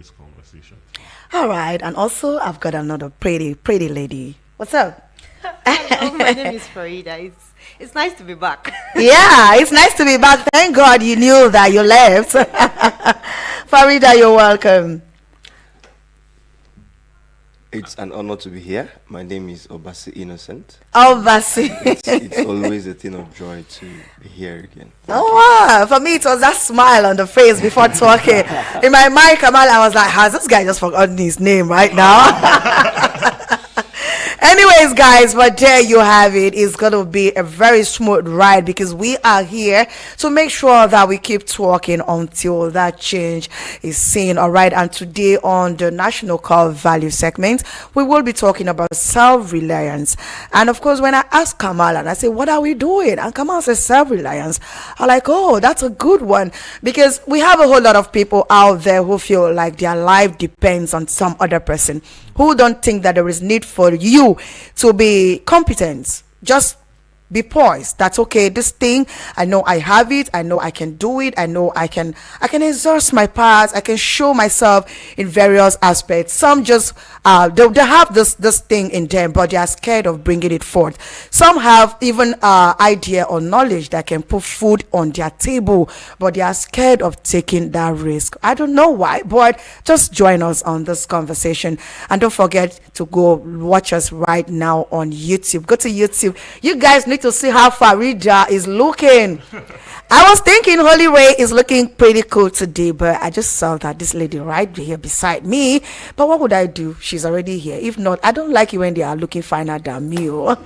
this conversation. All right, and also I've got another pretty lady. What's up? Hello, my name is Farida. It's nice to be back. Yeah, it's nice to be back. Thank God you knew that you left. Farida, you're welcome. It's an honor to be here. My name is Obasi Innocent. Oh, Basi. It's always a thing of joy to be here again. Oh, wow. For me, it was that smile on the face before talking. In my mind, Kamal, I was like, has this guy just forgotten his name right now? Anyways, guys, but there you have it. It's going to be a very smooth ride because we are here to make sure that we keep talking until that change is seen. All right. And today on the National Core Value segment, we will be talking about self-reliance. And of course, when I asked Kamal and I say, what are we doing? And Kamal says self-reliance. I'm like, oh, that's a good one, because we have a whole lot of people out there who feel like their life depends on some other person, who don't think that there is need for you to be competent. Just be poised. That's okay. This thing, I know I have it. I know I can do it. I know I can exhaust my parts. I can show myself in various aspects. Some just they have this thing in them, but they are scared of bringing it forth. Some have even idea or knowledge that can put food on their table, but they are scared of taking that risk. I don't know why, but just join us on this conversation, and don't forget to go watch us right now on YouTube. Go to YouTube. You guys need to see how Farida is looking. I was thinking Holy Ray is looking pretty cool today, but I just saw that this lady right here beside me. But what would I do? She's already here. If not, I don't like it when they are looking finer than me. You know what?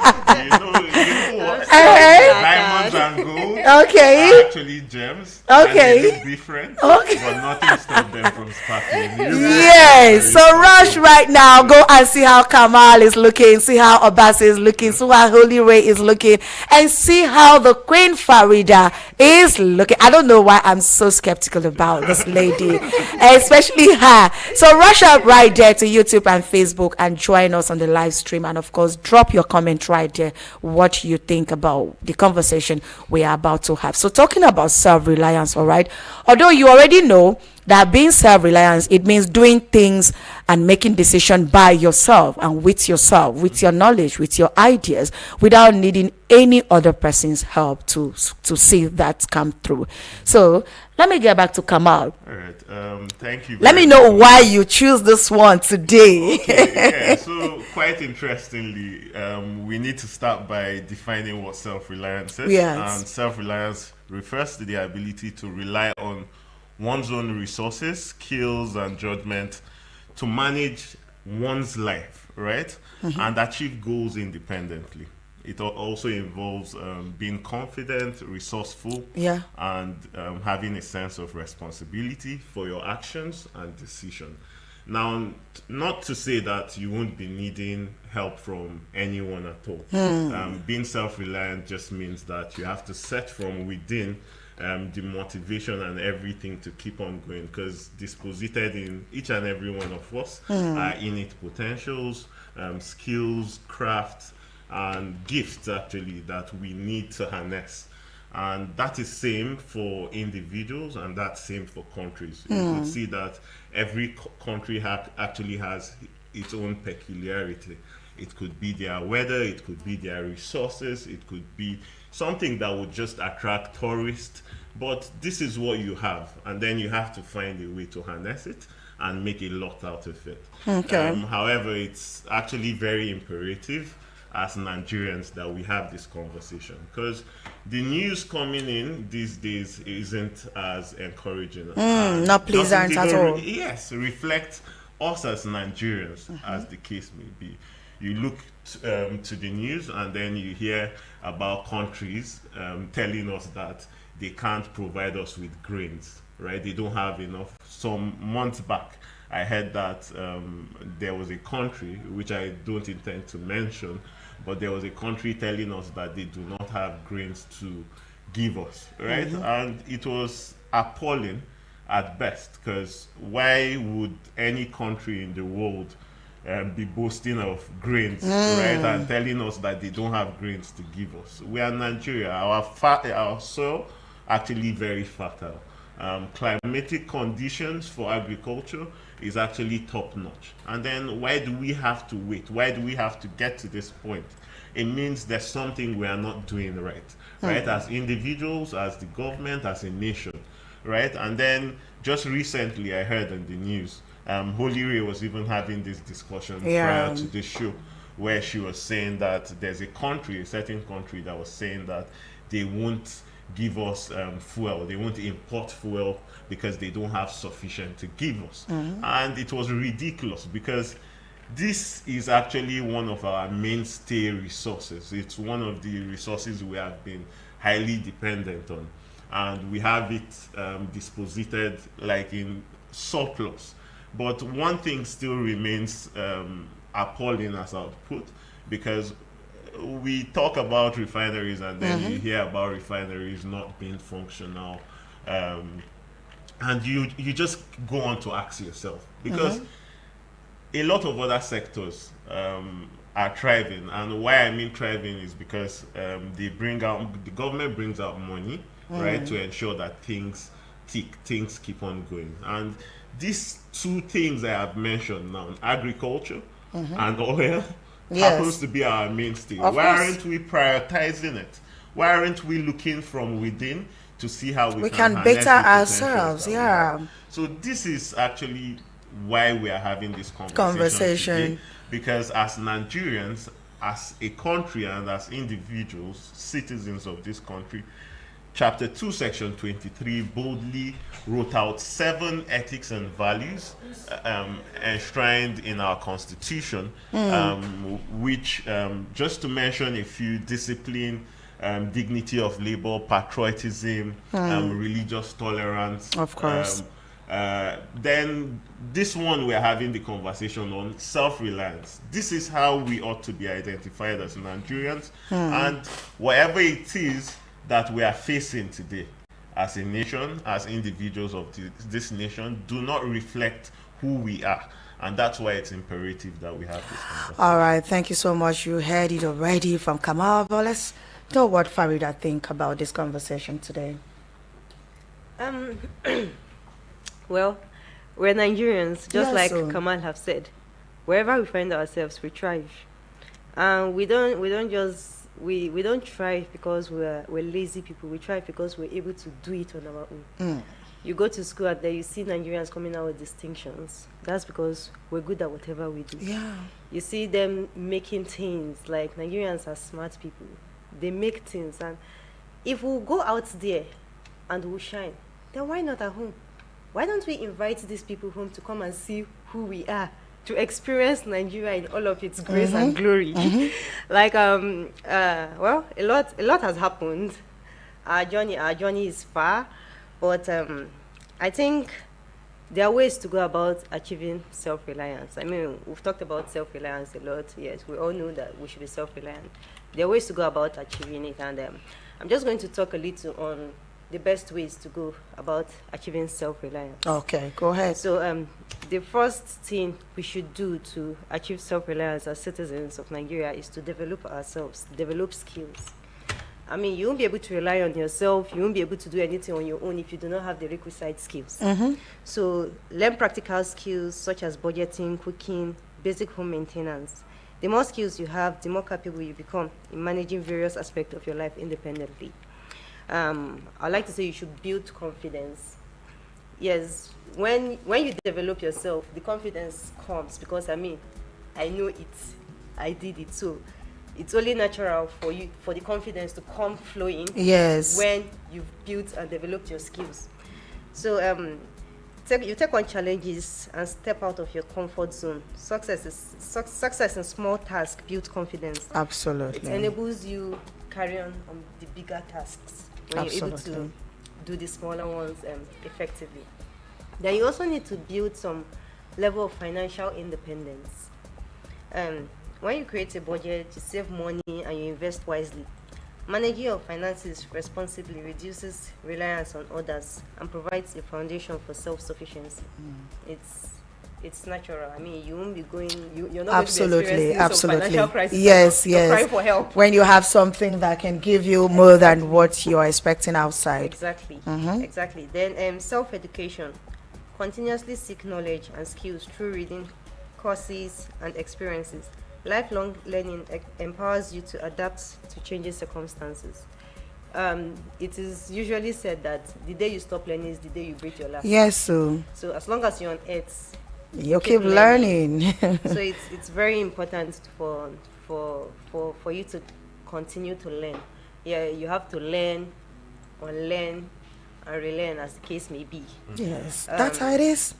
Diamonds and gold Okay. are actually gems. And Okay. they look different, Okay. but nothing stops them from sparkling. Yes. So rush right now. Go and see how Kamal is looking. See how Obasi is looking. See how Holy Ray is looking. And see how the Queen Farida is looking. I don't know why I'm so skeptical about this lady, especially her. So rush up right there to YouTube and Facebook and join us on the live stream. And of course, drop your comment right there what you think about the conversation we are about to have. So talking about self-reliance, all right. Although you already know that being self-reliance, it means doing things and making decisions by yourself and with yourself, with your knowledge, with your ideas, without needing any other person's help to see that come through. So let me get back to Kamal. All right. Thank you. Let me know why you choose this one today. Yeah, so quite interestingly, we need to start by defining what self-reliance is. Yes. And self-reliance refers to the ability to rely on one's own resources, skills, and judgment to manage one's life, right? And achieve goals independently. It also involves being confident, resourceful, Yeah. and having a sense of responsibility for your actions and decision. Now, not to say that you won't be needing help from anyone at all. Being self-reliant just means that you have to set from within the motivation and everything to keep on going, because disposited in each and every one of us are innate potentials, skills, crafts, and gifts actually that we need to harness. And that is same for individuals, and that's same for countries. You could see that every country actually has its own peculiarity. It could be their weather, it could be their resources, it could be something that would just attract tourists. But this is what you have, and then you have to find a way to harness it and make a lot out of it. Okay. However, it's actually very imperative as Nigerians that we have this conversation, because the news coming in these days isn't as encouraging. Not pleasant at all. Yes, reflect us as Nigerians, as the case may be. You look to the news and then you hear about countries telling us that they can't provide us with grains, right? They don't have enough. Some months back, I heard that there was a country, which I don't intend to mention, but there was a country telling us that they do not have grains to give us, right? And it was appalling at best, because why would any country in the world be boasting of grains, right, and telling us that they don't have grains to give us? We are Nigeria. Our soil actually very fertile, climatic conditions for agriculture is actually top notch. And then why do we have to wait? Why do we have to get to this point? It means there's something we are not doing right, right? As individuals, as the government, as a nation, right? And then just recently, I heard in the news, Holy Ray was even having this discussion prior to this show, where she was saying that there's a certain country that was saying that they won't give us fuel, they won't import fuel because they don't have sufficient to give us. And it was ridiculous because this is actually one of our mainstay resources. It's one of the resources we have been highly dependent on, and we have it disposited like in surplus. But one thing still remains appalling as output, because we talk about refineries and then you hear about refineries not being functional, and you just go on to ask yourself, because a lot of other sectors are thriving, and why I mean thriving is because the government brings out money, right, to ensure that things keep on going. And these two things I have mentioned now, agriculture and oil, happens to be our mainstay. Why aren't we prioritizing it? Why aren't we looking from within to see how we can better harness the ourselves? potentials that we have? So this is actually why we are having this conversation today, because as Nigerians, as a country, and as individuals, citizens of this country, Chapter 2, Section 23 boldly wrote out 7 ethics and values enshrined in our Constitution, which, just to mention a few: discipline, dignity of labor, patriotism, religious tolerance. Of course. Then this one we're having the conversation on, self-reliance. This is how we ought to be identified as Nigerians, and whatever it is that we are facing today as a nation, as individuals of this nation, do not reflect who we are. And that's why it's imperative that we have this conversation. All right, thank you so much. You heard it already from Kamal, but let's know what Farida think about this conversation today. Well, we're Nigerians, just Yes, like so. Kamal have said. Wherever we find ourselves, we thrive. And we don't thrive because we're lazy people. We thrive because we're able to do it on our own. You go to school and there you see Nigerians coming out with distinctions. That's because we're good at whatever we do. Yeah. You see them making things. Like, Nigerians are smart people. They make things, and if we go out there and we shine, then why not at home? Why don't we invite these people home to come and see who we are, to experience Nigeria in all of its grace and glory? Like, well, a lot has happened. Our journey is far, but I think there are ways to go about achieving self-reliance. I mean, we've talked about self-reliance a lot. Yes, we all know that we should be self-reliant. There are ways to go about achieving it, and I'm just going to talk a little on the best ways to go about achieving self-reliance. Okay, go ahead. So the first thing we should do to achieve self-reliance as citizens of Nigeria is to develop ourselves, develop skills. I mean, you won't be able to rely on yourself, you won't be able to do anything on your own if you do not have the requisite skills. So learn practical skills such as budgeting, cooking, basic home maintenance. The more skills you have, the more capable you become in managing various aspects of your life independently. I like to say you should build confidence. Yes, when you develop yourself, the confidence comes because, I mean, I know it, I did it, so it's only natural for the confidence to come flowing. Yes. When you've built and developed your skills. So you take on challenges and step out of your comfort zone. Success in small tasks builds confidence. Absolutely. It enables you carry on the bigger tasks when you're able to do the smaller ones effectively. Then you also need to build some level of financial independence. When you create a budget, you save money and you invest wisely. Managing your finances responsibly reduces reliance on others and provides a foundation for self-sufficiency. it's natural. I mean, you won't be going. You're not Absolutely, going to be experiencing some absolutely. financial crisis. Yes, and you're yes. crying for help. When you have something that can give you more than what you are expecting outside. Exactly. Mm-hmm. Exactly. Then self-education. Continuously seek knowledge and skills through reading, courses, and experiences. Lifelong learning empowers you to adapt to changing circumstances. It is usually said that the day you stop learning is the day you breathe your last. Yes, so So as long as you're on earth, you keep learning. so it's very important for you to continue to learn. Yeah, you have to learn, unlearn, and relearn, as the case may be. Yes, that's how it is.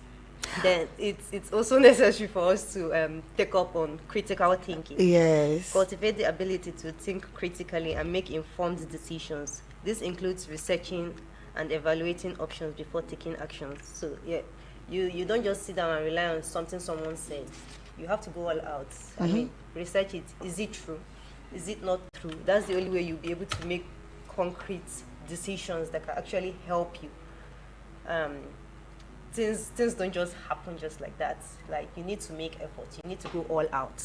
Then it's also necessary for us to take up on critical thinking. Yes. Cultivate the ability to think critically and make informed decisions. This includes researching and evaluating options before taking actions. So yeah, you don't just sit down and rely on something someone said. You have to go all out. I mean, research it. Is it true? Is it not true? That's the only way you'll be able to make concrete decisions that can actually help you. Things don't just happen just like that. Like, you need to make effort. You need to go all out.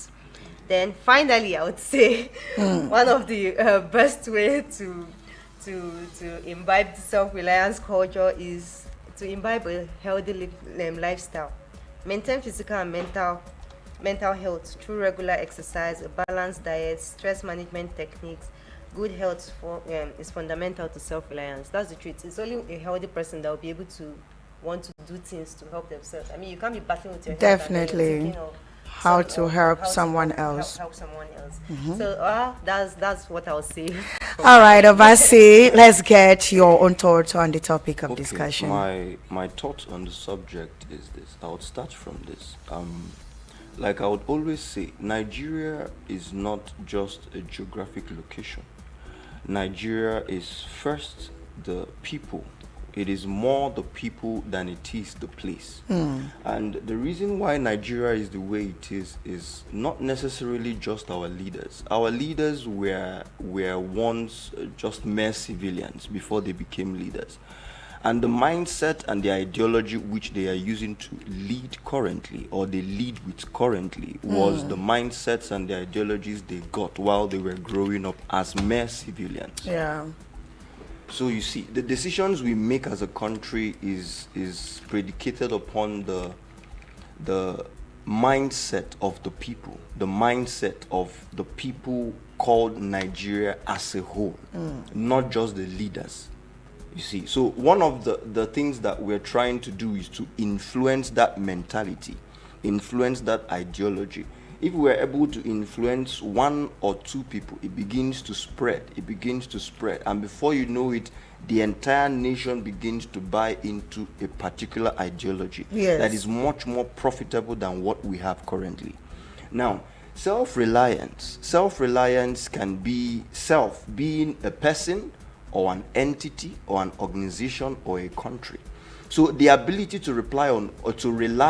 Then finally, I would say one of the best way to imbibe the self-reliance culture is to imbibe a healthy lifestyle. Maintain physical and mental health through regular exercise, a balanced diet, stress management techniques. Good health is fundamental to self-reliance. That's the truth. It's only a healthy person that will be able to want to do things to help themselves. I mean, you can't be battling with your health and then you're Definitely. thinking of How to help how to someone help else. someone else. So that's what I'll say. All right, Obasi, let's get your own thoughts on the topic of discussion. My thoughts on the subject is this. I would start from this. Like I would always say, Nigeria is not just a geographic location. Nigeria is first the people. It is more the people than it is the place. And the reason why Nigeria is the way it is not necessarily just our leaders. Our leaders were once just mere civilians before they became leaders. And the mindset and the ideology which they are using to lead currently, or they lead with currently, was the mindsets and the ideologies they got while they were growing up as mere civilians. Yeah. So you see, the decisions we make as a country is predicated upon the mindset of the people, the mindset of the people called Nigeria as a whole, not just the leaders. You see, so one of the things that we're trying to do is to influence that mentality, influence that ideology. If we're able to influence one or two people, it begins to spread. It begins to spread. And before you know it, the entire nation begins to buy into a particular ideology that is much more profitable than what we have currently. Now, self-reliance can be being a person or an entity or an organization or a country. So the ability to rely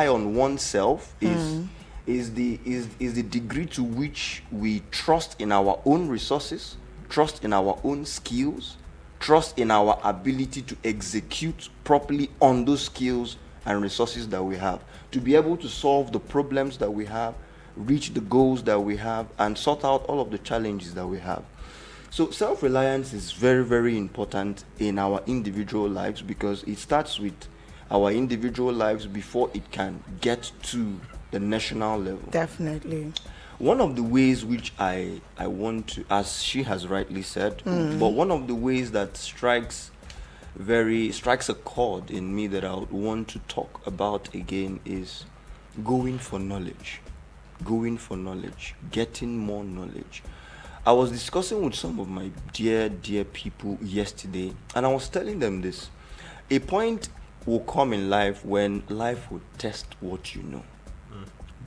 on oneself is the degree to which we trust in our own resources, trust in our own skills, trust in our ability to execute properly on those skills and resources that we have, to be able to solve the problems that we have, reach the goals that we have, and sort out all of the challenges that we have. So self-reliance is very, very important in our individual lives, because it starts with our individual lives before it can get to the national level. Definitely. One of the ways which I want to, as she has rightly said, but one of the ways that strikes a chord in me that I would want to talk about again is going for knowledge, getting more knowledge. I was discussing with some of my dear people yesterday, and I was telling them this. A point will come in life when life will test what you know.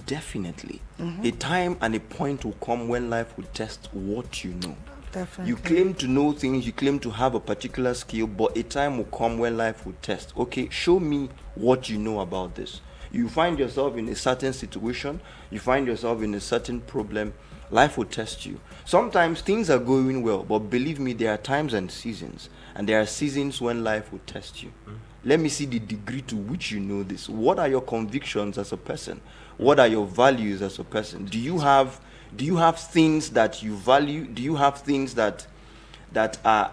Definitely. A time and a point will come when life will test what you know. Definitely. You claim to know things, you claim to have a particular skill, but a time will come when life will test. Okay, show me what you know about this. You find yourself in a certain situation, you find yourself in a certain problem, life will test you. Sometimes things are going well, but believe me, there are times and seasons. And there are seasons when life will test you. Let me see the degree to which you know this. What are your convictions as a person? What are your values as a person? Do you have things that you value? Do you have things that are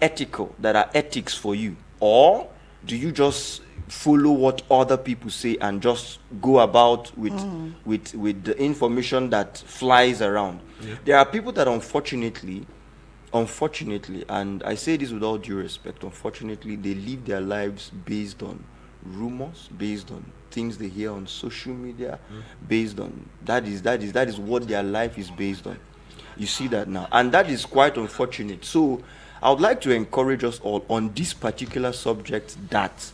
ethical, that are ethics for you? Or do you just follow what other people say and just go about with the information that flies around? Yeah. There are people that unfortunately, and I say this with all due respect, unfortunately, they live their lives based on rumors, based on things they hear on social media, based on that is what their life is based on. You see that now, and that is quite unfortunate. So I would like to encourage us all on this particular subject that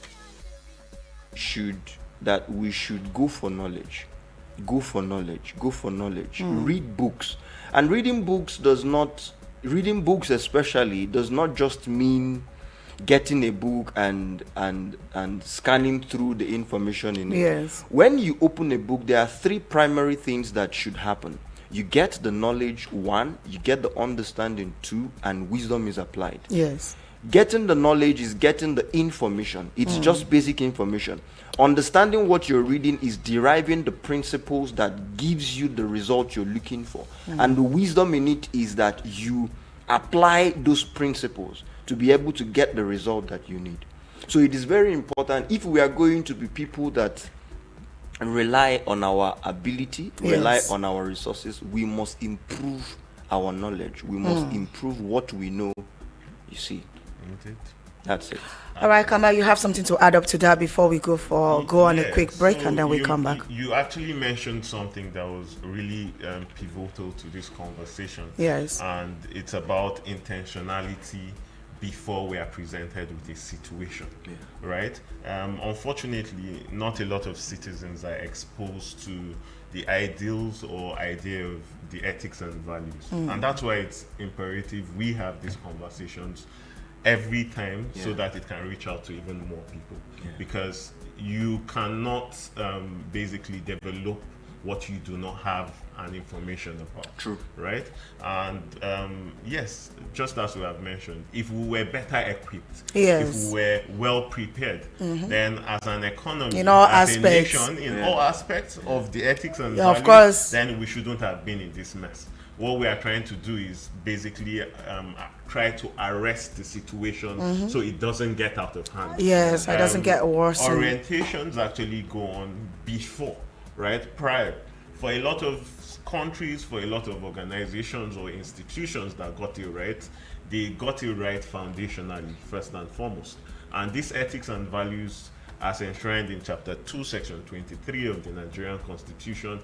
we should go for knowledge. Read books. And reading books especially does not just mean getting a book and scanning through the information in it. Yes. When you open a book, there are three primary things that should happen. You get the knowledge, 1, you get the understanding, 2, and wisdom is applied. Yes. Getting the knowledge is getting the information. It's just basic information. Understanding what you're reading is deriving the principles that gives you the result you're looking for. And the wisdom in it is that you apply those principles to be able to get the result that you need. So it is very important, if we are going to be people that rely on our ability, rely on our resources, we must improve our knowledge. We must improve what we know. You see, that's it. All right, Kamal, you have something to add up to that before we go on a quick break, and then we come back. You actually mentioned something that was really pivotal to this conversation. Yes. And it's about intentionality before we are presented with a situation, right? Unfortunately, not a lot of citizens are exposed to the ideals or idea of the ethics and values. And that's why it's imperative we have these conversations every time so that it can reach out to even more people. Because you cannot basically develop what you do not have an information about. True. Right? And yes, just as we have mentioned, if we were better equipped, if we were well prepared, then as an economy, in all as aspects, a nation, in all aspects of the ethics and of values, course, then we shouldn't have been in this mess. What we are trying to do is basically try to arrest the situation so it doesn't get out of hand. Yes, it doesn't get worse. Orientations actually go on before, right? Prior. For a lot of countries, for a lot of organizations or institutions that got it right, they got it right foundationally, first and foremost. And these ethics and values, as enshrined in Chapter 2, Section 23 of the Nigerian Constitution,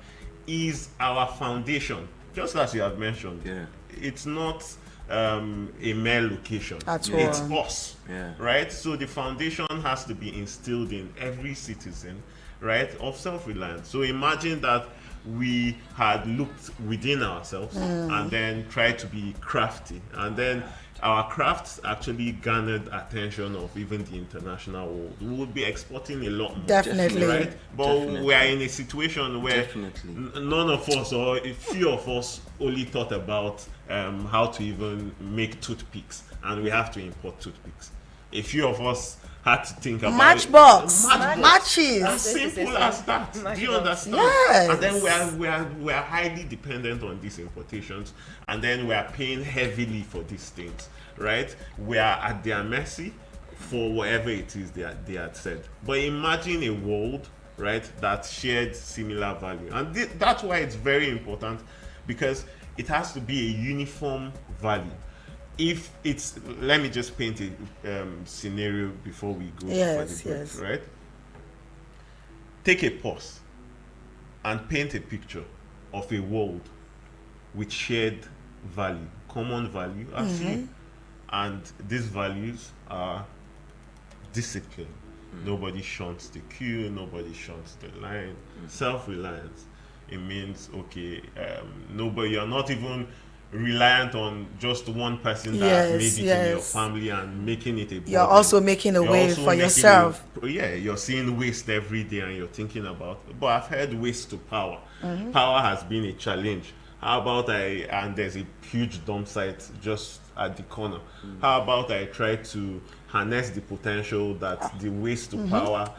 is our foundation. Just as you have mentioned, it's not a mere location. It's us, right? So the foundation has to be instilled in every citizen, right, of self-reliance. So imagine that we had looked within ourselves and then tried to be crafty, and then our crafts actually garnered attention of even the international world. We would be exporting a lot more. Definitely. Right? But we are in a situation where none of us, or a few of us, only thought about how to even make toothpicks, and we have to import toothpicks. A few of us had to think about matches. As simple as that. Do you understand? Yes. And then we are highly dependent on these importations, and then we are paying heavily for these things, right? We are at their mercy for whatever it is they had said. But imagine a world, right, that shared similar value, and that's why it's very important, because it has to be a uniform value. If it's, let me just paint a scenario before we go for the break, right? Take a pause and paint a picture of a world with shared value, common value as you. And these values are discipline. Nobody shuns the queue, nobody shuns the line. Self-reliance. It means, okay, you're not even reliant on just one person that made it in your family and making it a burden. You're also making a way for yourself. You're seeing waste every day and you're thinking about, but I've heard waste to power. Power has been a challenge. How about and there's a huge dump site just at the corner. How about I try to harness the potential that the ways to power.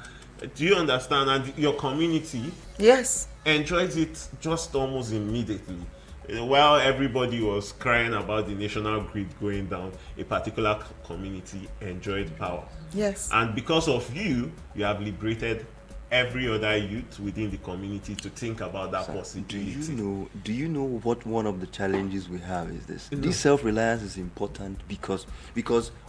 Do you understand? And your community Yes. enjoys it just almost immediately. While everybody was crying about the national grid going down, a particular community enjoyed power. Yes. And because of you, you have liberated every other youth within the community to think about that possibility. Do you know what one of the challenges we have is this? This self-reliance is important because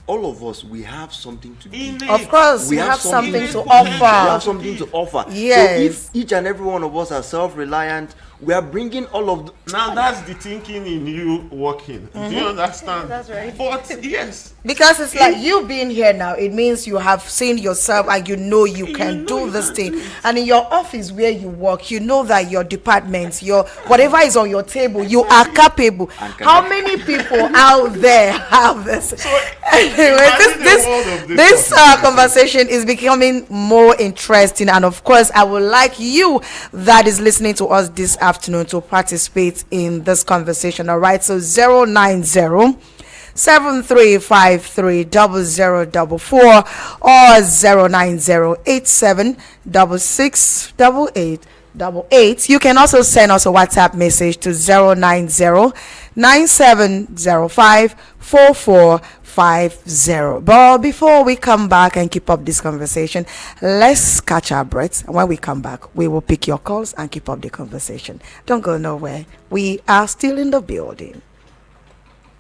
all of us, we have something to do. Of course, we have something to offer. We have something to offer. Yes. So if each and every one of us are self-reliant, we are bringing all of now that's the thinking in you working. Do you understand? That's right. But yes, Because it's like you being here now, it means you have seen yourself and you know you can do this thing. And in your office where you work, you know that your departments, your whatever is on your table, you are capable. How many people out there have this? Anyway, this conversation is becoming more interesting, and of course, I would like you that is listening to us this afternoon to participate in this conversation. All right, so 090-7353-0044 or 090-8766-8888. You can also send us a WhatsApp message to 090-9705-4450. But before we come back and keep up this conversation, let's catch our breaths. And when we come back, we will pick your calls and keep up the conversation. Don't go nowhere. We are still in the building.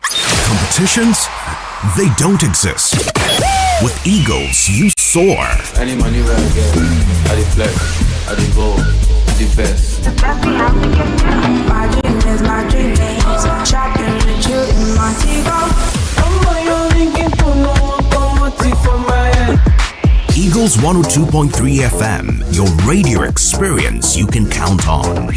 Competitions? They don't exist. With Eagles, you soar. Any money where I get, I dey flex, I dey go, the best. My dream is shopping with you in Montego. Eagles 102.3 FM, your radio experience you can count on.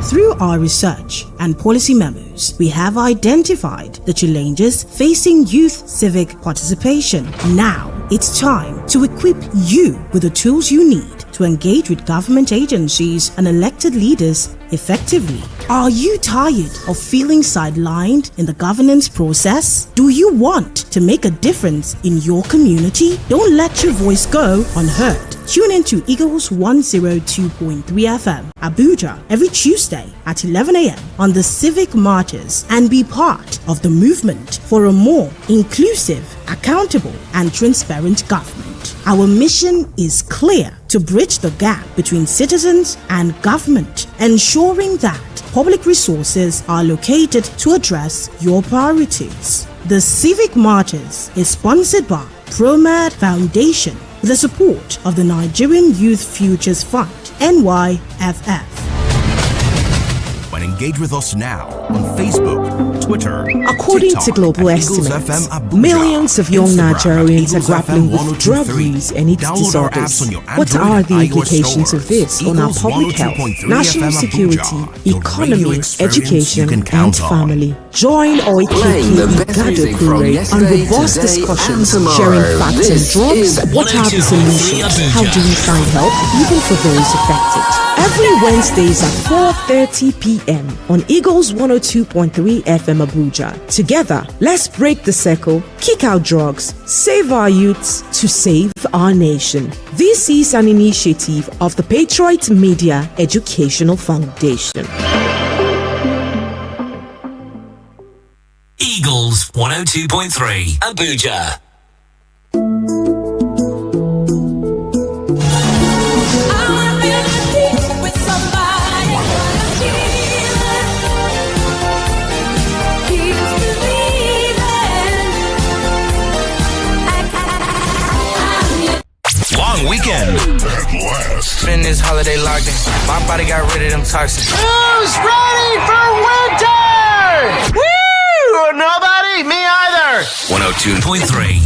Through our research and policy memos, we have identified the challenges facing youth civic participation. Now, it's time to equip you with the tools you need to engage with government agencies and elected leaders effectively. Are you tired of feeling sidelined in the governance process? Do you want to make a difference in your community? Don't let your voice go unheard. Tune into Eagles 102.3 FM, Abuja, every Tuesday at 11 a.m. on the Civic Marches and be part of the movement for a more inclusive, accountable, and transparent government. Our mission is clear: to bridge the gap between citizens and government, ensuring that public resources are located to address your priorities. The Civic Marches is sponsored by ProMed Foundation with the support of the Nigerian Youth Futures Fund, NYFF. Engage with us now on Facebook, Twitter, According TikTok, to global at Eagles estimates, FM Abuja, millions of young Instagram Nigerians at are grappling Eagles with FM drug 1023. use and its Download our apps disorders. on your What Android are the and iOS implications of stores. this on our Eagles public health, 102.3 national FM security, Abuja, your economy, radio experience education, you can and count on. family? Join Playing the best music from Igado yesterday, and robust today, discussions, and tomorrow. sharing facts and This drugs. is What are the solutions? How do we find help, even for those affected? Every Wednesdays at 4:30 p.m. on Eagles 102.3 FM Abuja. Together, let's break the circle, kick out drugs, save our youths to save our nation. This is an initiative of the Patriot Media Educational Foundation. Eagles 102.3 Abuja. Long weekend. Spend this holiday locked in. My body got rid of them toxins. Who's ready for winter? Woo! Nobody? Me either. 102.3.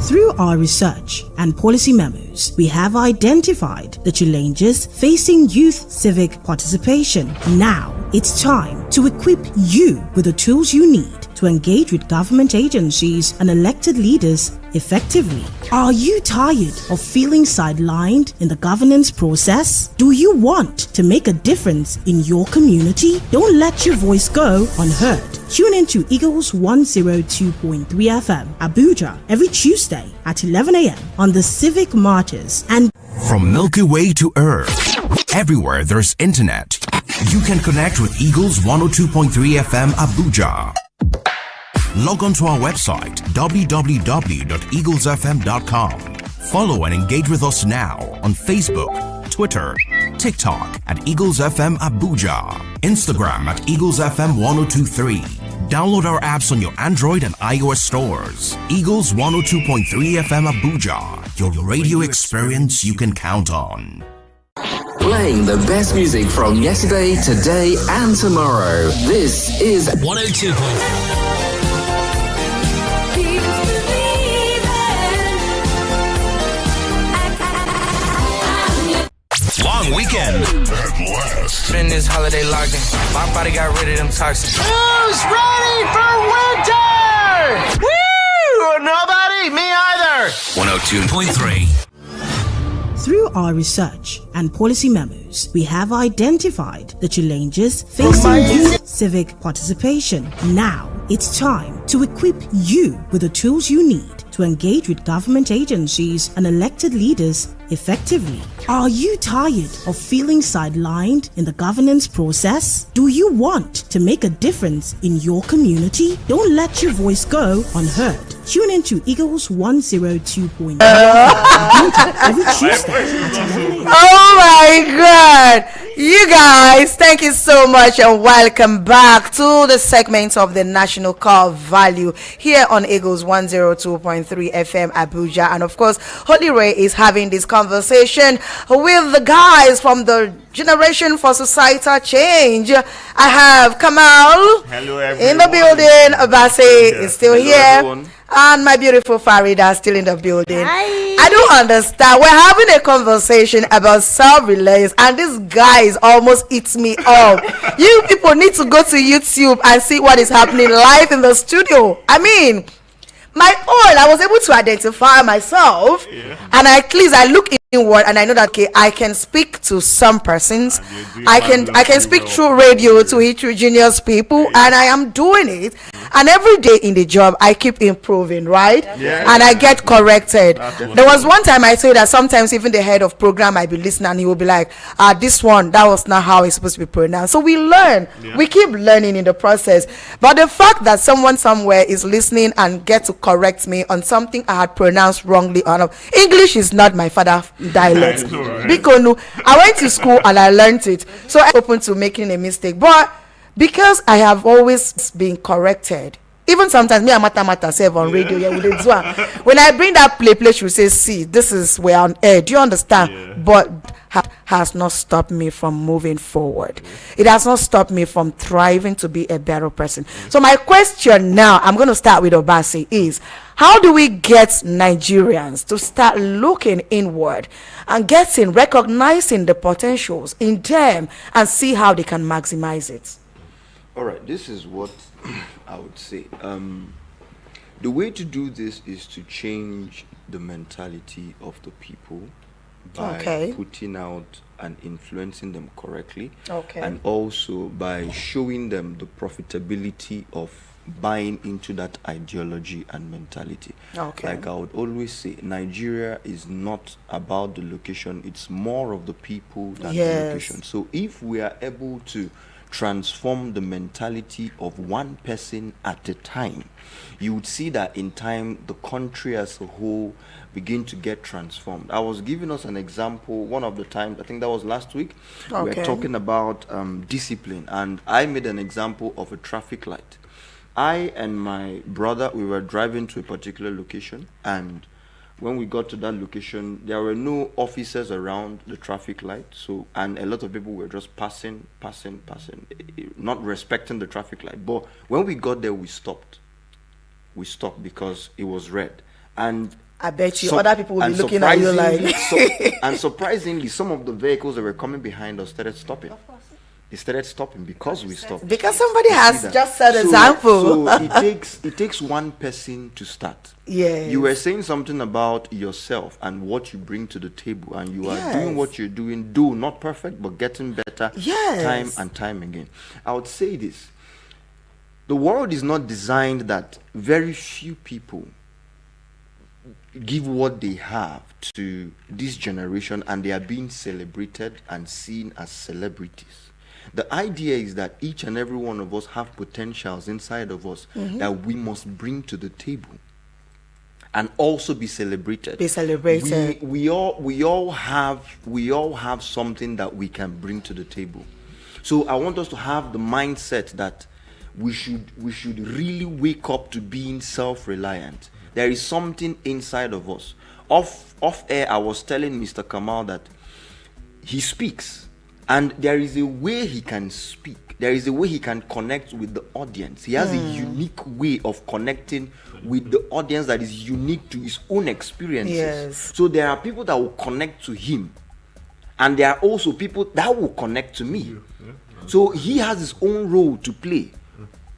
Through our research and policy memos, we have identified the challenges facing youth civic participation. Now, it's time to equip you with the tools you need to to engage with government agencies and elected leaders effectively? Are you tired of feeling sidelined in the governance process? Do you want to make a difference in your community? Don't let your voice go unheard. Tune into Eagles 102.3 FM, Abuja, every Tuesday at 11 a.m. on the Civic Martyrs. And from Milky Way to Earth, everywhere there's internet, you can connect with Eagles 102.3 FM Abuja. Log on to our website www.eaglesfm.com. Follow and engage with us now on Facebook, Twitter, TikTok at Eagles FM Abuja, Instagram at Eagles FM 1023. Download our apps on your Android and iOS stores. Eagles 102.3 FM Abuja, your radio experience you can count on. Playing the best music from yesterday, today, and tomorrow. This is 102.3. Long weekend. At last. Spend this holiday locked in. My body got rid of them toxins. Who's ready for winter? Woo! Nobody? Me either. 102.3. through our research and policy memos, we have identified the challenges facing youth civic participation. Now, it's time to equip you with the tools you need to engage with government agencies and elected leaders effectively. Are you tired of feeling sidelined in the governance process? Do you want to make a difference in your community? Don't let your voice go unheard. Tune into Eagles 102.9 every Tuesday at 11 a.m. Oh my God! You guys, thank you so much and welcome back to the segment of the National Core Value here on Eagles 102.3 FM Abuja. And of course, Holy Ray is having this conversation with the guys from the Generation for Societal Change. I have Kamal in the building. Abase is still here. Everyone. And my beautiful Farida still in the building. Hi. I don't understand. We're having a conversation about self-reliance, and this guy is almost eats me up. You people need to go to YouTube and see what is happening live in the studio. I mean, my own, I was able to identify myself, and at least I look inward and I know that okay, I can speak to some persons. I can speak through radio to heterogeneous people, and I am doing it. And every day in the job, I keep improving, right? And I get corrected. There was one time I said that sometimes even the head of program might be listening, and he will be like, this one, that was not how it's supposed to be pronounced. So we learn. We keep learning in the process. But the fact that someone somewhere is listening and get to correct me on something I had pronounced wrongly or not. English is not my father dialect. Because I went to school and I learned it. So I'm open to making a mistake. But because I have always been corrected, even sometimes me and Mata serve on radio when I bring that play she will say, see, this is where on air. Do you understand? But has not stopped me from moving forward. It has not stopped me from thriving to be a better person. So my question now, I'm going to start with Obasi, is how do we get Nigerians to start looking inward and recognizing the potentials in them and see how they can maximize it? All right, this is what I would say. The way to do this is to change the mentality of the people by putting out and influencing them correctly, and also by showing them the profitability of buying into that ideology and mentality. Like I would always say, Nigeria is not about the location, it's more of the people than the location. So if we are able to transform the mentality of one person at a time, you would see that in time the country as a whole begin to get transformed. I was giving us an example one of the times, I think that was last week. We were talking about discipline, and I made an example of a traffic light. I and my brother, we were driving to a particular location, and when we got to that location, there were no officers around the traffic light, so, and a lot of people were just passing, not respecting the traffic light. But when we got there, we stopped. We stopped because it was red. And I bet you other people will be looking at you like... and surprisingly, some of the vehicles that were coming behind us started stopping. It started stopping because we stopped. Because somebody You has see that? just set So example. it takes one person to start. Yes. You were saying something about yourself and what you bring to the table, and you are doing what you're doing, not perfect, but getting better time and time again. I would say this. The world is not designed that very few people give what they have to this generation and they are being celebrated and seen as celebrities. The idea is that each and every one of us have potentials inside of us that we must bring to the table and also be celebrated. Be celebrated. We all have something that we can bring to the table. So I want us to have the mindset that we should really wake up to being self-reliant. There is something inside of us. Off air, I was telling Mr. Kamal that he speaks, and there is a way he can speak. There is a way he can connect with the audience. He has a unique way of connecting with the audience that is unique to his own experiences. Yes. So there are people that will connect to him, and there are also people that will connect to me. So he has his own role to play.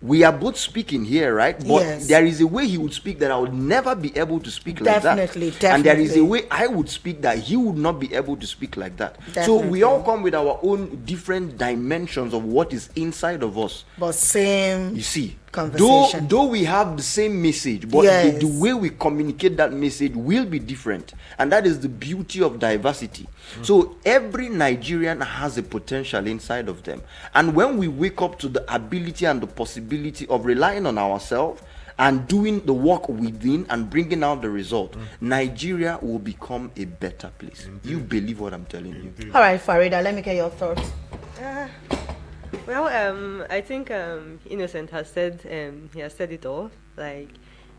We are both speaking here, right? But there is a way he would speak that I would never be able to speak like that. Definitely. And there is a way I would speak that he would not be able to speak like that. So we all come with our own different dimensions of what is inside of us. But same. You see, conversation. Though we have the same message, but the way we communicate that message will be different. And that is the beauty of diversity. So every Nigerian has a potential inside of them. And when we wake up to the ability and the possibility of relying on ourselves and doing the work within and bringing out the result, Nigeria will become a better place. You believe what I'm telling you. All right, Farida, let me get your thoughts. Well, I think Innocent has said he has said it all. Like,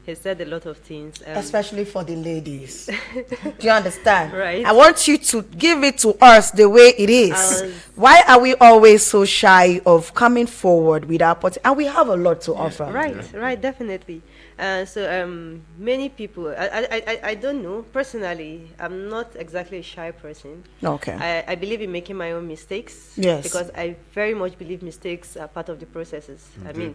he said a lot of things, especially for the ladies. Do you understand? Right. I want you to give it to us the way it is. Why are we always so shy of coming forward with our potential? And we have a lot to offer. Right, definitely. So many people, I don't know personally. I'm not exactly a shy person. Okay. I believe in making my own mistakes. Yes. Because I very much believe mistakes are part of the processes. I mean,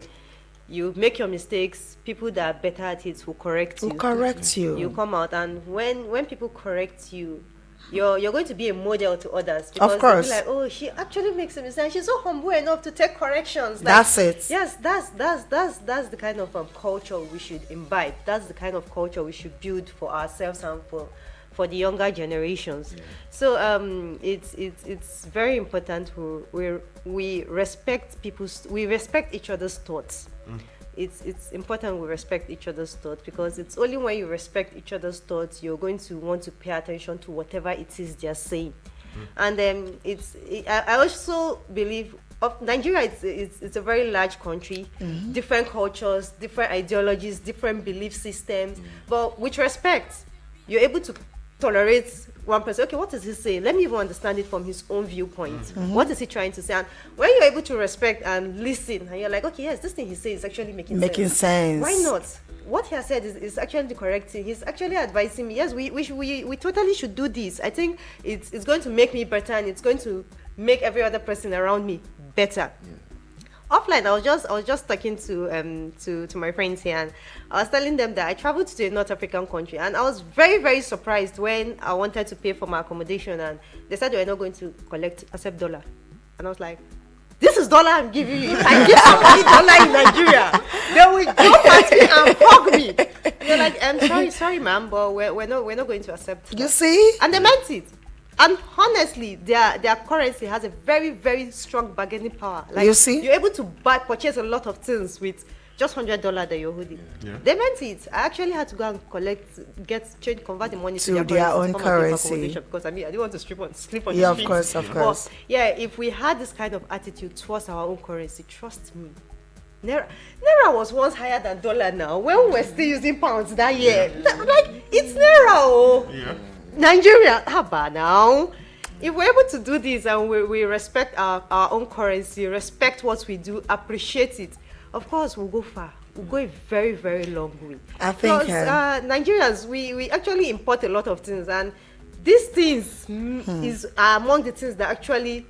you make your mistakes, people that are better at it will correct you. Will correct you. You come out, and when people correct you, you're going to be a model to others. Because of course. they'll be like, oh, she actually makes a mistake. She's so humble enough to take corrections. Like, that's it. Yes, that's the kind of culture we should imbibe. That's the kind of culture we should build for ourselves and for the younger generations. So it's very important we respect we respect each other's thoughts. It's important we respect each other's thoughts, because it's only when you respect each other's thoughts you're going to want to pay attention to whatever it is they're saying. And I also believe Nigeria it's a very large country, different cultures, different ideologies, different belief systems, but with respect you're able to tolerate one person. Okay, what does he say? Let me even understand it from his own viewpoint. What is he trying to say? And when you're able to respect and listen, and you're like, okay, yes, this thing he says is actually making sense. Why not? What he has said is actually the correct thing. He's actually advising me. Yes, we totally should do this. I think it's going to make me better, and it's going to make every other person around me better. Offline, I was just talking to my friends here, and I was telling them that I traveled to a North African country, and I was very, very surprised when I wanted to pay for my accommodation, and they said they were not going to accept dollar, and I was like, this is dollar I'm giving you. If I give somebody dollar in Nigeria, they will jump at me and hug me. They're like, I'm sorry, ma'am, but we're not going to accept. You see, and they meant it. And honestly, their currency has a very, very strong bargaining power. Like, you see, you're able to purchase a lot of things with just $100 that you're holding. They meant it. I actually had to go and convert the money to their own currency. Because I didn't want to sleep on the street. Yeah, of course. But if we had this kind of attitude towards our own currency, trust me, Naira was once higher than dollar now. When we were still using pounds that year, like, it's Naira. Nigeria, how about now? If we're able to do this and we respect our own currency, respect what we do, appreciate it, of course we'll go far. We'll go a very, very long way. I think because Nigerians, we actually import a lot of things, and these things are among the things that actually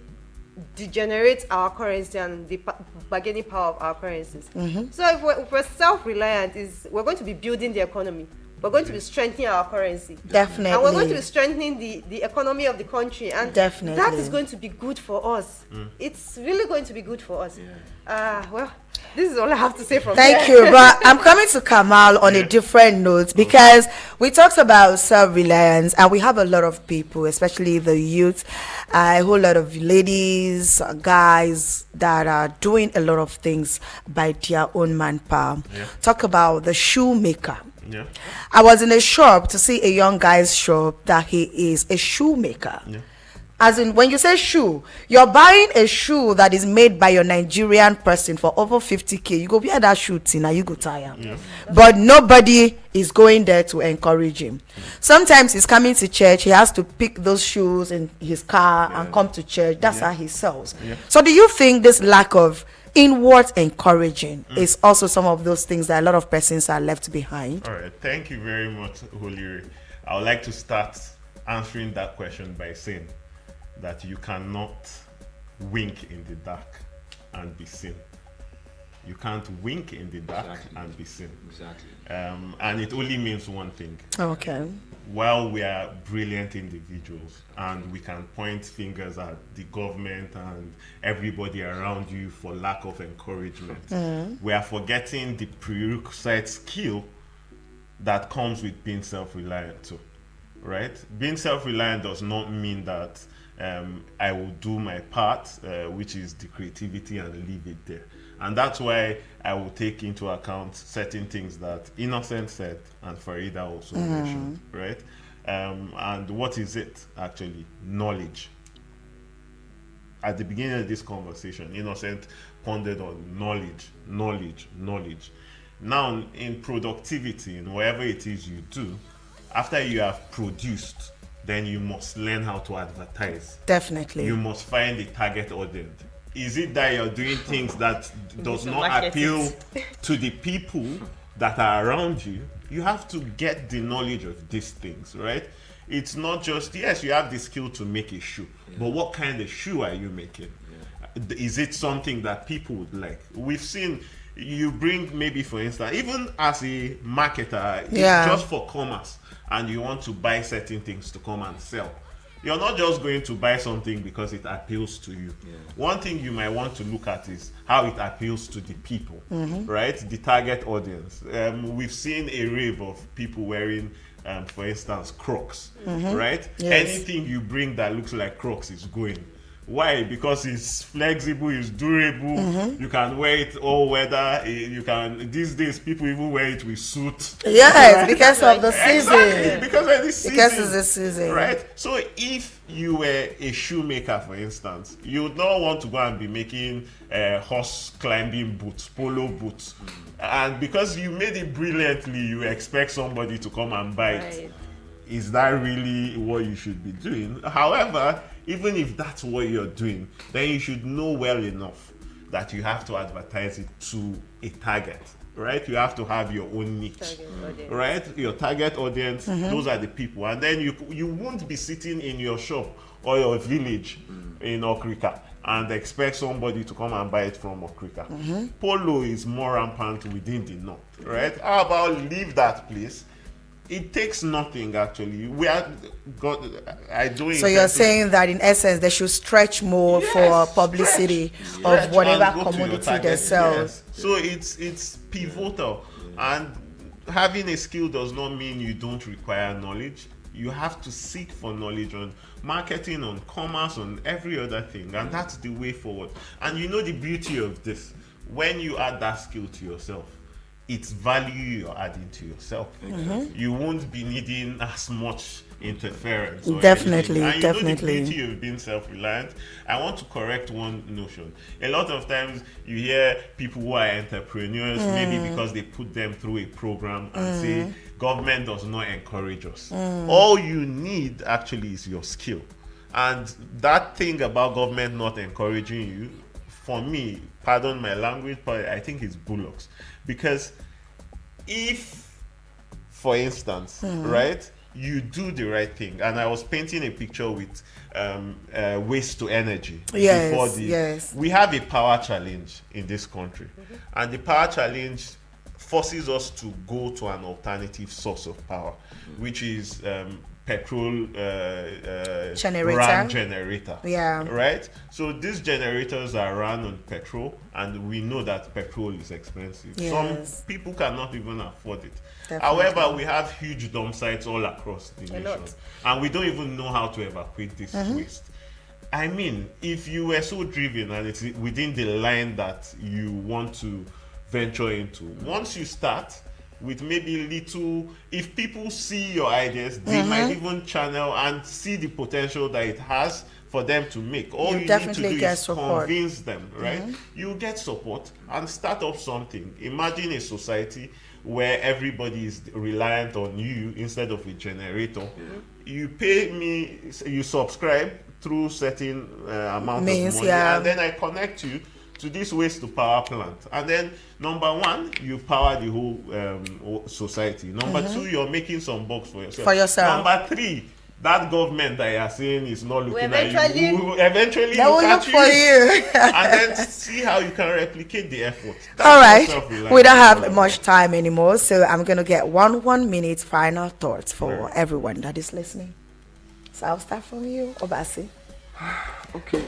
degenerate our currency and the bargaining power of our currencies. So if we're self-reliant, we're going to be building the economy. We're going to be strengthening our currency. Definitely. And we're going to be strengthening the economy of the country. And definitely, that is going to be good for us. It's really going to be good for us. Well, this is all I have to say from Thank you. But I'm coming to Kamal on a different note, because we talked about self-reliance, and we have a lot of people, especially the youth, a whole lot of ladies, guys that are doing a lot of things by their own manpower. Talk about the shoemaker. I was in a shop to see a young guy's shop that he is a shoemaker. As in, when you say shoe, you're buying a shoe that is made by your Nigerian person for over 50K. You go wear that shoe till now you go tire. But nobody is going there to encourage him. Sometimes he's coming to church, he has to pick those shoes in his car and come to church. That's how he sells. So do you think this lack of inward encouraging is also some of those things that a lot of persons are left behind? All right, thank you very much, Holiri. I would like to start answering that question by saying that you cannot wink in the dark and be seen. You can't wink in the dark and be seen. And it only means one thing. Okay. While we are brilliant individuals and we can point fingers at the government and everybody around you for lack of encouragement, we are forgetting the prerequisite skill that comes with being self-reliant too, right? Being self-reliant does not mean that I will do my part, which is the creativity, and leave it there. And that's why I will take into account certain things that Innocent said and Farida also mentioned, right? And what is it actually? Knowledge. At the beginning of this conversation, Innocent pondered on knowledge. Now, in productivity, in whatever it is you do, after you have produced, then you must learn how to advertise. Definitely. You must find a target audience. Is it that you're doing things that does not appeal to the people that are around you? You have to get the knowledge of these things, right? It's not just, yes, you have the skill to make a shoe, but what kind of shoe are you making? Is it something that people would like? We've seen you bring, maybe for instance, even as a marketer, just for commerce, and you want to buy certain things to come and sell. You're not just going to buy something because it appeals to you. One thing you might want to look at is how it appeals to the people, right? The target audience. We've seen a rave of people wearing, for instance, Crocs, right? Anything you bring that looks like Crocs is going. Why? Because it's flexible, it's durable. You can wear it all weather. You can. These days, people even wear it with suits. Yes, right? because of the season. Exactly, because of the season. Because it's the season, right? So, if you were a shoemaker, for instance, you would not want to go and be making horse climbing boots, polo boots, and because you made it brilliantly, you expect somebody to come and buy it. Is that really what you should be doing? However, even if that's what you're doing, then you should know well enough that you have to advertise it to a target, right? You have to have your own niche, right? Your target audience, those are the people. And then you won't be sitting in your shop or your village in Okrika and expect somebody to come and buy it from Okrika. Polo is more rampant within the north, right? How about leave that place? It takes nothing, actually. So you're saying that in essence they should stretch more for publicity of whatever commodity they sell. So it's pivotal, and having a skill does not mean you don't require knowledge. You have to seek for knowledge on marketing, on commerce, on every other thing, and that's the way forward. And you know the beauty of this, when you add that skill to yourself, it's value you're adding to yourself. You won't be needing as much interference. Definitely, and you definitely. know the beauty of being self-reliant. I want to correct one notion. A lot of times you hear people who are entrepreneurs, maybe because they put them through a program and say, government does not encourage us. All you need actually is your skill. And that thing about government not encouraging you, for me, pardon my language, but I think it's bullocks. Because if, for instance, right, you do the right thing. And I was painting a picture with waste to energy. Yes, yes. We have a power challenge in this country, and the power challenge forces us to go to an alternative source of power, which is petrol run generator. Yeah. Right? So these generators are run on petrol, and we know that petrol is expensive. Yes. Some people cannot even afford it. Definitely. However, we have huge dump sites all across the nation, and we don't even know how to evacuate this waste. I mean, if you were so driven and it's within the line that you want to venture into, once you start with maybe little, if people see your ideas, they might even channel and see the potential that it has for them to make. All you need to do is convince them, right? You get support and start up something. Imagine a society where everybody is reliant on you instead of a generator. You pay me, you subscribe through certain amount of money, and then I connect you to this waste to power plant. And then number one, you power the whole society. Number two, you're making some bucks for yourself. Number three, that government that you are saying is not looking at you. Eventually they will look for you. And then see how you can replicate the effort. All right. We don't have much time anymore, so I'm going to get 1 minute final thoughts for everyone that is listening. So I'll start from you, Obasi. Okay.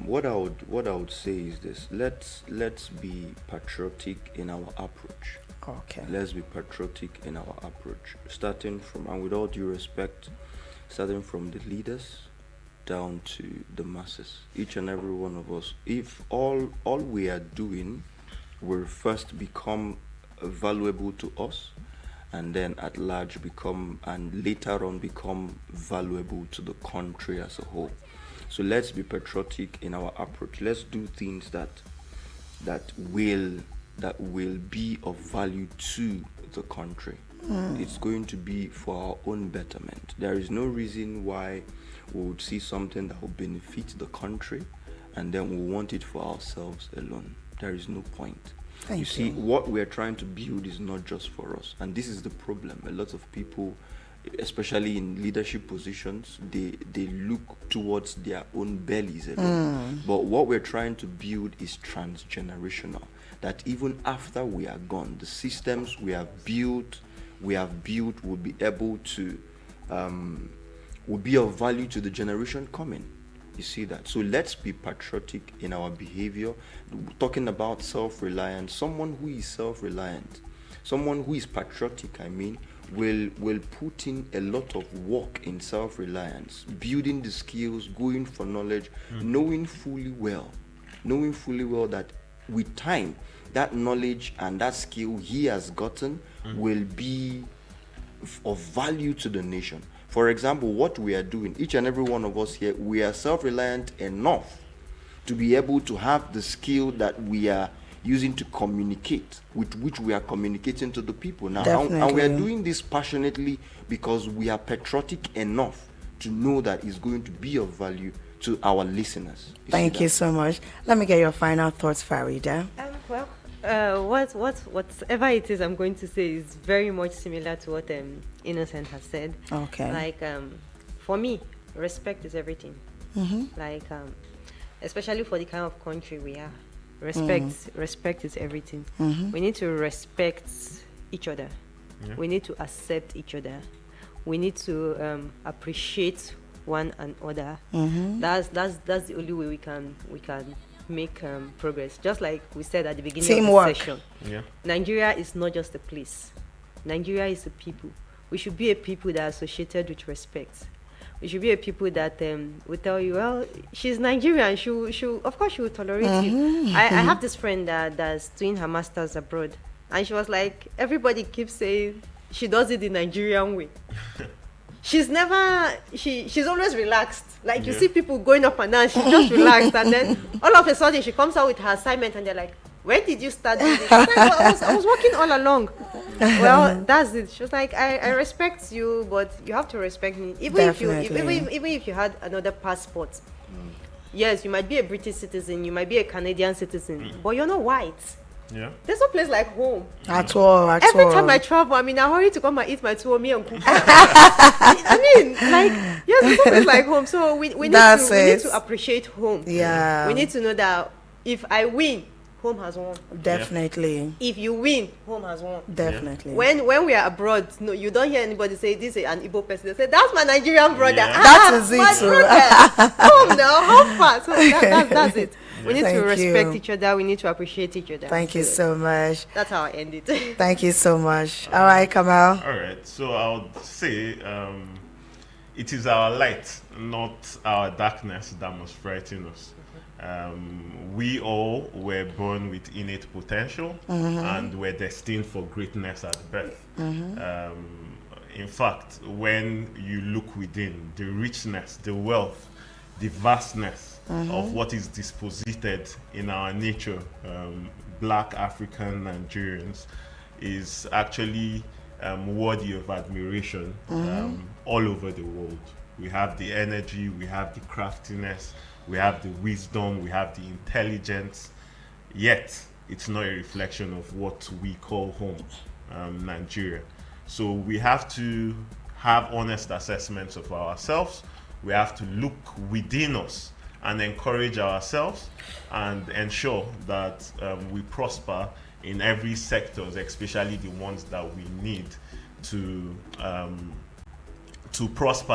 What I would say is this: let's be patriotic in our approach. Okay. Let's be patriotic in our approach, starting from, and with all due respect, starting from the leaders down to the masses. Each and every one of us. If all we are doing will first become valuable to us, and then at large become, and later on become valuable to the country as a whole. So let's be patriotic in our approach. Let's do things that will be of value to the country. It's going to be for our own betterment. There is no reason why we would see something that will benefit the country and then we want it for ourselves alone. There is no point. You see, what we're trying to build is not just for us. And this is the problem. A lot of people, especially in leadership positions, they look towards their own bellies alone. But what we're trying to build is transgenerational. That even after we are gone, the systems we have built will be able to will be of value to the generation coming. You see that? So let's be patriotic in our behavior. Talking about self-reliance, someone who is self-reliant, someone who is patriotic, will put in a lot of work in self-reliance, building the skills, going for knowledge, knowing fully well that with time, that knowledge and that skill he has gotten will be of value to the nation. For example, what we are doing, each and every one of us here, we are self-reliant enough to be able to have the skill that we are using to communicate, with which we are communicating to the people now. And we are doing this passionately because we are patriotic enough to know that it's going to be of value to our listeners. Thank you so much. Let me get your final thoughts, Farida. Whatever it is I'm going to say is very much similar to what Innocent has said. Okay. Like, for me, respect is everything. Like, especially for the kind of country we are. Respect is everything. We need to respect each other. We need to accept each other. We need to appreciate one another. That's the only way we can make progress. Just like we said at the beginning of the session. Nigeria is not just a place. Nigeria is a people. We should be a people that are associated with respect. We should be a people that will tell you, well, she's Nigerian. She of course she will tolerate you. I have this friend that's doing her master's abroad, and she was like, everybody keeps saying she does it the Nigerian way. She's always relaxed. Like you see people going up and down, she's just relaxed, and then all of a sudden she comes out with her assignment, and they're like, when did you start doing this? Like, I was working all along. Well, that's it. She was like, I respect you, but you have to respect me. Even if you had another passport. Yes, you might be a British citizen, you might be a Canadian citizen, but you're not white. Yeah. There's no place like home. At all. Every time I travel, I'm in a hurry to come and eat my tuwo and cook. I mean, like, yes, there's no place like home. So we need to appreciate home. Yeah. We need to know that if I win, home has won. Definitely. If you win, home has won. Definitely. When we are abroad, no, you don't hear anybody say this is an Igbo person. They say that's my Nigerian brother. Yeah. That is it. My brother. Home now, how far? So that's it. We need to respect each other. We need to appreciate each other. Thank you so much. That's how I end it. Thank you so much. All right, Kamal. All right. So I would say it is our light, not our darkness, that must frighten us. We all were born with innate potential and were destined for greatness at birth. In fact, when you look within, the richness, the wealth, the vastness of what is disposited in our nature, Black African Nigerians, is actually worthy of admiration all over the world. We have the energy, we have the craftiness, we have the wisdom, we have the intelligence, yet it's not a reflection of what we call home, Nigeria. So we have to have honest assessments of ourselves. We have to look within us and encourage ourselves and ensure that we prosper in every sector, especially the ones that we need to prosper